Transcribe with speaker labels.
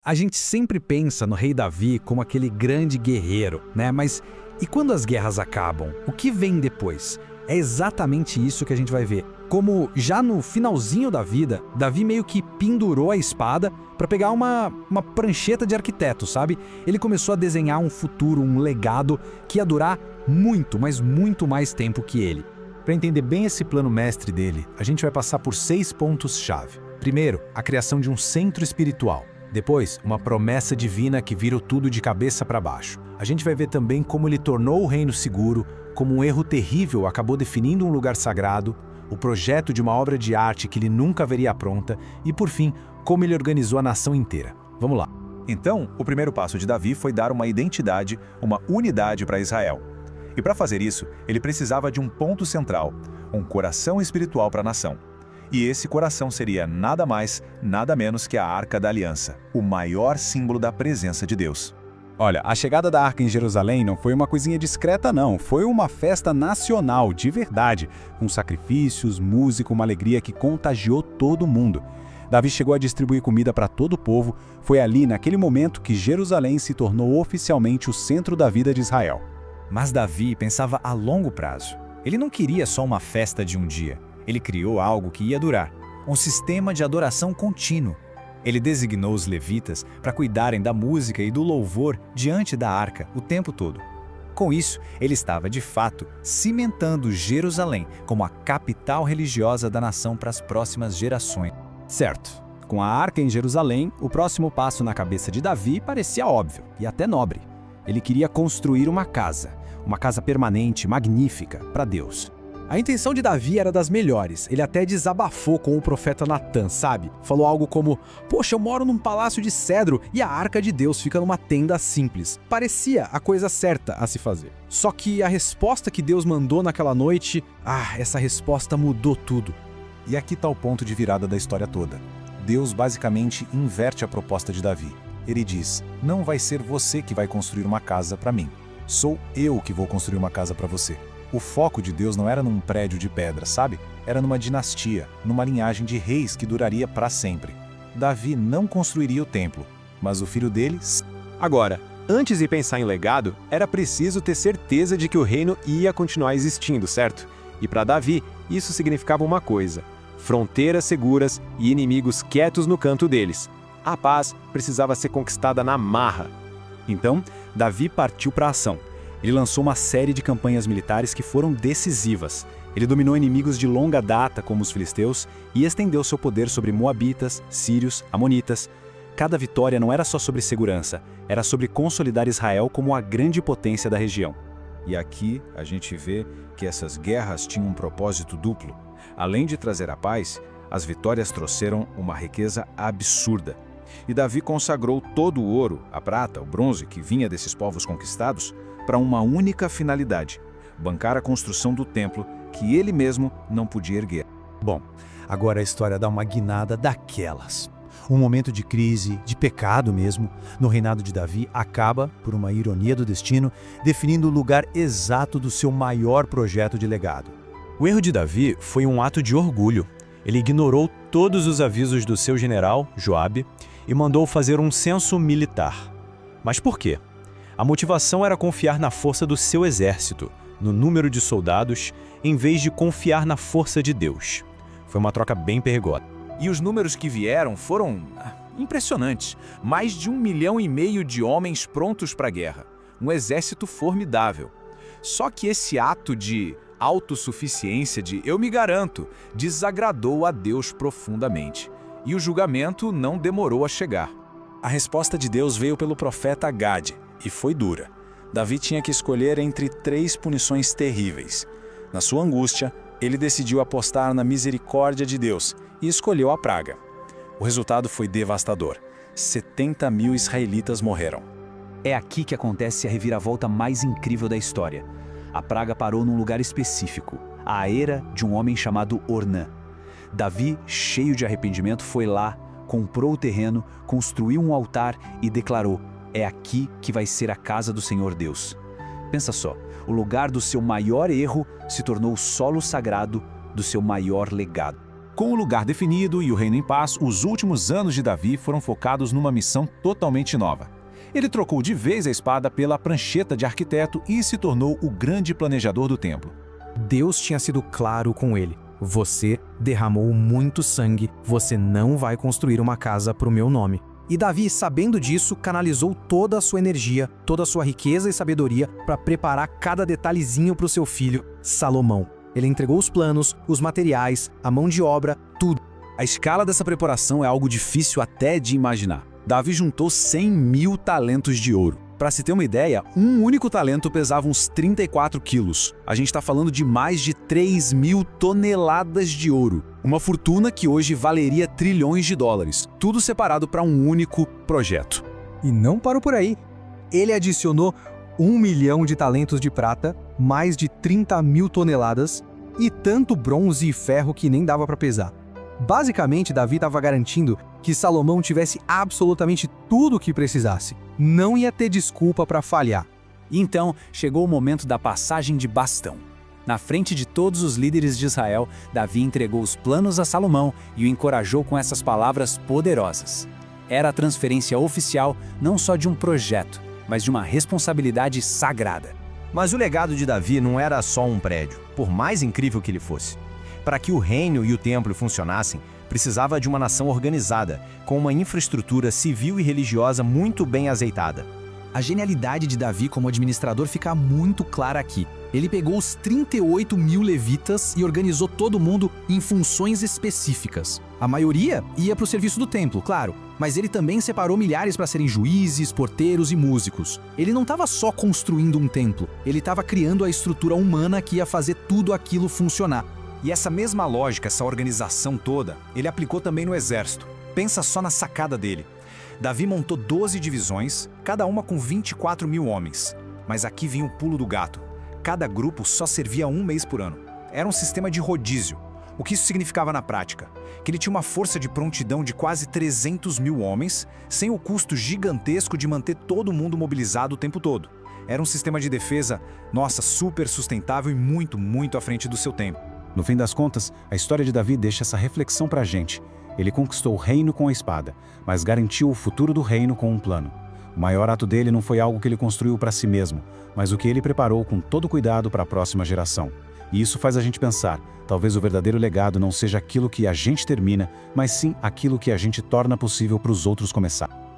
Speaker 1: A gente sempre pensa no rei Davi como aquele grande guerreiro, né? Mas e quando as guerras acabam? O que vem depois? É exatamente isso que a gente vai ver. Como já no finalzinho da vida, Davi meio que pendurou a espada para pegar uma prancheta de arquiteto, sabe? Ele começou a desenhar um futuro, um legado que ia durar muito, mas muito mais tempo que ele.
Speaker 2: Para entender bem esse plano mestre dele, a gente vai passar por 6 pontos-chave. Primeiro, a criação de um centro espiritual. Depois, uma promessa divina que vira tudo de cabeça para baixo. A gente vai ver também como ele tornou o reino seguro, como um erro terrível acabou definindo um lugar sagrado, o projeto de uma obra de arte que ele nunca veria pronta e, por fim, como ele organizou a nação inteira. Vamos lá.
Speaker 3: Então, o primeiro passo de Davi foi dar uma identidade, uma unidade para Israel. E para fazer isso, ele precisava de um ponto central, um coração espiritual para a nação. E esse coração seria nada mais, nada menos que a Arca da Aliança, o maior símbolo da presença de Deus.
Speaker 4: Olha, a chegada da Arca em Jerusalém não foi uma coisinha discreta não, foi uma festa nacional, de verdade, com sacrifícios, música, uma alegria que contagiou todo mundo. Davi chegou a distribuir comida para todo o povo, foi ali, naquele momento, que Jerusalém se tornou oficialmente o centro da vida de Israel.
Speaker 5: Mas Davi pensava a longo prazo. Ele não queria só uma festa de um dia. Ele criou algo que ia durar, um sistema de adoração contínuo. Ele designou os levitas para cuidarem da música e do louvor diante da arca o tempo todo. Com isso, ele estava, de fato, cimentando Jerusalém como a capital religiosa da nação para as próximas gerações.
Speaker 1: Certo. Com a arca em Jerusalém, o próximo passo na cabeça de Davi parecia óbvio e até nobre. Ele queria construir uma casa permanente, magnífica, para Deus. A intenção de Davi era das melhores. Ele até desabafou com o profeta Natã, sabe? Falou algo como: "Poxa, eu moro num palácio de cedro e a arca de Deus fica numa tenda simples." Parecia a coisa certa a se fazer. Só que a resposta que Deus mandou naquela noite, essa resposta mudou tudo.
Speaker 2: E aqui está o ponto de virada da história toda. Deus basicamente inverte a proposta de Davi. Ele diz: "Não vai ser você que vai construir uma casa para mim. Sou eu que vou construir uma casa para você." O foco de Deus não era num prédio de pedra, sabe? Era numa dinastia, numa linhagem de reis que duraria para sempre. Davi não construiria o templo, mas o filho dele...
Speaker 6: Agora, antes de pensar em legado, era preciso ter certeza de que o reino ia continuar existindo, certo? E para Davi, isso significava uma coisa: fronteiras seguras e inimigos quietos no canto deles. A paz precisava ser conquistada na marra.
Speaker 4: Então, Davi partiu para a ação. Ele lançou uma série de campanhas militares que foram decisivas. Ele dominou inimigos de longa data, como os filisteus, e estendeu seu poder sobre moabitas, sírios, amonitas. Cada vitória não era só sobre segurança, era sobre consolidar Israel como a grande potência da região.
Speaker 3: E aqui a gente vê que essas guerras tinham um propósito duplo. Além de trazer a paz, as vitórias trouxeram uma riqueza absurda. E Davi consagrou todo o ouro, a prata, o bronze que vinha desses povos conquistados para uma única finalidade: bancar a construção do templo que ele mesmo não podia erguer.
Speaker 2: Bom, agora a história dá uma guinada daquelas. Um momento de crise, de pecado mesmo, no reinado de Davi acaba, por uma ironia do destino, definindo o lugar exato do seu maior projeto de legado.
Speaker 7: O erro de Davi foi um ato de orgulho. Ele ignorou todos os avisos do seu general, Joabe, e mandou fazer um censo militar. Mas por quê? A motivação era confiar na força do seu exército, no número de soldados, em vez de confiar na força de Deus. Foi uma troca bem perigosa.
Speaker 8: E os números que vieram foram impressionantes. Mais de 1,5 milhão de homens prontos para a guerra. Um exército formidável. Só que esse ato de autossuficiência, de "eu me garanto", desagradou a Deus profundamente. E o julgamento não demorou a chegar.
Speaker 2: A resposta de Deus veio pelo profeta Gade, e foi dura. Davi tinha que escolher entre 3 punições terríveis. Na sua angústia, ele decidiu apostar na misericórdia de Deus e escolheu a praga. O resultado foi devastador. 70 mil israelitas morreram.
Speaker 1: É aqui que acontece a reviravolta mais incrível da história. A praga parou num lugar específico, a eira de um homem chamado Ornã. Davi, cheio de arrependimento, foi lá, comprou o terreno, construiu um altar e declarou: "É aqui que vai ser a casa do Senhor Deus." Pensa só, o lugar do seu maior erro se tornou o solo sagrado do seu maior legado.
Speaker 3: Com o lugar definido e o reino em paz, os últimos anos de Davi foram focados numa missão totalmente nova. Ele trocou de vez a espada pela prancheta de arquiteto e se tornou o grande planejador do templo.
Speaker 9: Deus tinha sido claro com ele: você derramou muito sangue, você não vai construir uma casa para o meu nome. E Davi, sabendo disso, canalizou toda a sua energia, toda a sua riqueza e sabedoria para preparar cada detalhezinho para o seu filho, Salomão. Ele entregou os planos, os materiais, a mão de obra, tudo.
Speaker 1: A escala dessa preparação é algo difícil até de imaginar. Davi juntou 100 mil talentos de ouro. Para se ter uma ideia, um único talento pesava uns 34 quilos. A gente está falando de mais de 3.000 toneladas de ouro. Uma fortuna que hoje valeria trilhões de dólares. Tudo separado para um único projeto.
Speaker 9: E não parou por aí. Ele adicionou 1 milhão de talentos de prata, mais de 30 mil toneladas e tanto bronze e ferro que nem dava para pesar. Basicamente, Davi estava garantindo que Salomão tivesse absolutamente tudo o que precisasse. Não ia ter desculpa para falhar.
Speaker 5: E então chegou o momento da passagem de bastão. Na frente de todos os líderes de Israel, Davi entregou os planos a Salomão e o encorajou com essas palavras poderosas. Era a transferência oficial não só de um projeto, mas de uma responsabilidade sagrada.
Speaker 10: Mas o legado de Davi não era só um prédio, por mais incrível que ele fosse. Para que o reino e o templo funcionassem, precisava de uma nação organizada, com uma infraestrutura civil e religiosa muito bem azeitada.
Speaker 9: A genialidade de Davi como administrador fica muito clara aqui. Ele pegou os 38 mil levitas e organizou todo mundo em funções específicas. A maioria ia para o serviço do templo, claro, mas ele também separou milhares para serem juízes, porteiros e músicos. Ele não estava só construindo um templo, ele estava criando a estrutura humana que ia fazer tudo aquilo funcionar.
Speaker 1: E essa mesma lógica, essa organização toda, ele aplicou também no exército. Pensa só na sacada dele. Davi montou 12 divisões, cada uma com 24 mil homens. Mas aqui vinha o pulo do gato. Cada grupo só servia um mês por ano. Era um sistema de rodízio. O que isso significava na prática? Que ele tinha uma força de prontidão de quase 300 mil homens, sem o custo gigantesco de manter todo mundo mobilizado o tempo todo. Era um sistema de defesa, super sustentável e muito, muito à frente do seu tempo.
Speaker 4: No fim das contas, a história de Davi deixa essa reflexão pra gente. Ele conquistou o reino com a espada, mas garantiu o futuro do reino com um plano. O maior ato dele não foi algo que ele construiu para si mesmo, mas o que ele preparou com todo cuidado para a próxima geração. E isso faz a gente pensar, talvez o verdadeiro legado não seja aquilo que a gente termina, mas sim aquilo que a gente torna possível para os outros começar.